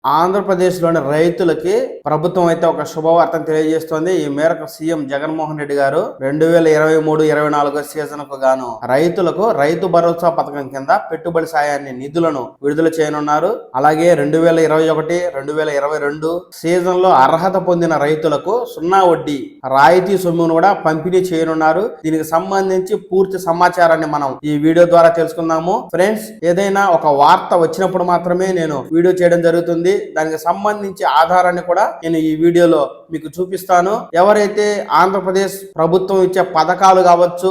ఆంధ్రప్రదేశ్లోని రైతులకి ప్రభుత్వం అయితే ఒక శుభవార్తను తెలియజేస్తోంది. ఈ మేరకు సీఎం జగన్మోహన్ రెడ్డి గారు 2023-24 సీజన్ కు గాను రైతులకు రైతు భరోసా పథకం కింద పెట్టుబడి సాయాన్ని నిధులను విడుదల చేయనున్నారు. అలాగే 2021-2022 సీజన్ లో అర్హత పొందిన రైతులకు సున్నా వడ్డీ రాయితీ సొమ్మును కూడా పంపిణీ చేయనున్నారు. దీనికి సంబంధించి పూర్తి సమాచారాన్ని మనం ఈ వీడియో ద్వారా తెలుసుకుందాము. ఫ్రెండ్స్, ఏదైనా ఒక వార్త వచ్చినప్పుడు మాత్రమే నేను వీడియో చేయడం జరుగుతుంది. దానికి సంబంధించి ఆధారాన్ని కూడా నేను ఈ వీడియోలో మీకు చూపిస్తాను. ఎవరైతే ఆంధ్రప్రదేశ్ ప్రభుత్వం ఇచ్చే పథకాలు కావచ్చు,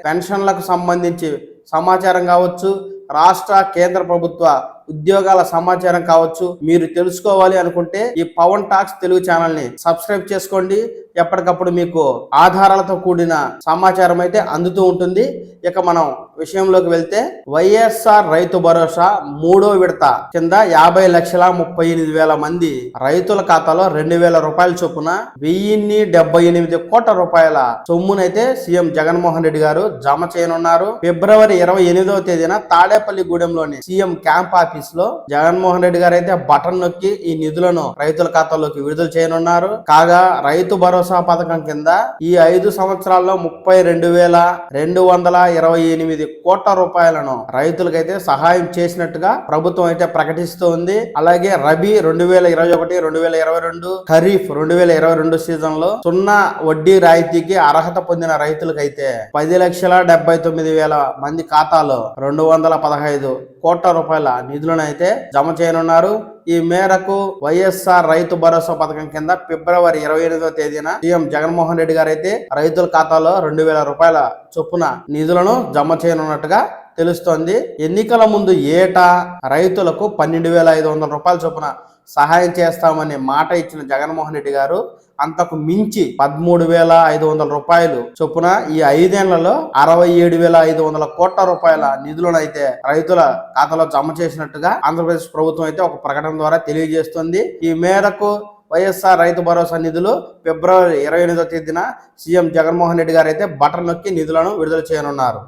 పెన్షన్లకు సంబంధించి సమాచారం కావచ్చు, రాష్ట్ర కేంద్ర ప్రభుత్వ ఉద్యోగాల సమాచారం కావచ్చు, మీరు తెలుసుకోవాలి అనుకుంటే ఈ పవన్ టాక్స్ తెలుగు ఛానల్ ని సబ్స్క్రైబ్ చేసుకోండి. ఎప్పటికప్పుడు మీకు ఆధారాలతో కూడిన సమాచారం అయితే అందుతూ ఉంటుంది. ఇక మనం విషయంలోకి వెళ్తే, వైఎస్ఆర్ రైతు భరోసా 3వ విడత కింద 50,38,000 మంది రైతుల ఖాతాలో 2,000 రూపాయల చొప్పున 1,078 కోట్ల రూపాయల సొమ్మునైతే సీఎం జగన్మోహన్ రెడ్డి గారు జమ చేయనున్నారు. ఫిబ్రవరి 28వ తేదీన తాడేపల్లిగూడెంలోని సీఎం క్యాంప్ ఆఫీస్ లో జగన్మోహన్ రెడ్డి గారు అయితే బటన్ నొక్కి ఈ నిధులను రైతుల ఖాతాలోకి విడుదల చేయనున్నారు. కాగా రైతు భరోసా పథకం కింద ఈ 5 సంవత్సరాల్లో 32,228 కోట్ల రూపాయలను రైతులకైతే సహాయం చేసినట్టుగా ప్రభుత్వం అయితే ప్రకటిస్తోంది. అలాగే రబీ 2021-2022, ఖరీఫ్ 2022 సీజన్ లో సున్నా వడ్డీ రాయితీకి అర్హత పొందిన రైతులకైతే 10,79,000 మంది ఖాతాలో 215 కోట్ల రూపాయల నిధులను అయితే జమ చేయనున్నారు. ఈ మేరకు వైఎస్ఆర్ రైతు భరోసా పథకం కింద ఫిబ్రవరి 28వ తేదీన సీఎం జగన్మోహన్ రెడ్డి గారు అయితే రైతుల ఖాతాలో 2,000 రూపాయల చొప్పున నిధులను జమ చేయనున్నట్టుగా తెలుస్తోంది. ఎన్నికల ముందు ఏటా రైతులకు 12,500 రూపాయల చొప్పున సహాయం చేస్తామని మాట ఇచ్చిన జగన్మోహన్ రెడ్డి గారు అంతకు మించి 13,500 రూపాయలు చొప్పున ఈ 5 ఏళ్లలో 67,500 కోట్ల రూపాయల నిధులను అయితే రైతుల ఖాతాలో జమ చేసినట్టుగా ఆంధ్రప్రదేశ్ ప్రభుత్వం అయితే ఒక ప్రకటన ద్వారా తెలియజేస్తుంది. ఈ మేరకు వైఎస్ఆర్ రైతు భరోసా నిధులు ఫిబ్రవరి 28వ తేదీన సీఎం జగన్మోహన్ రెడ్డి గారు అయితే బటన్ నొక్కి నిధులను విడుదల చేయనున్నారు.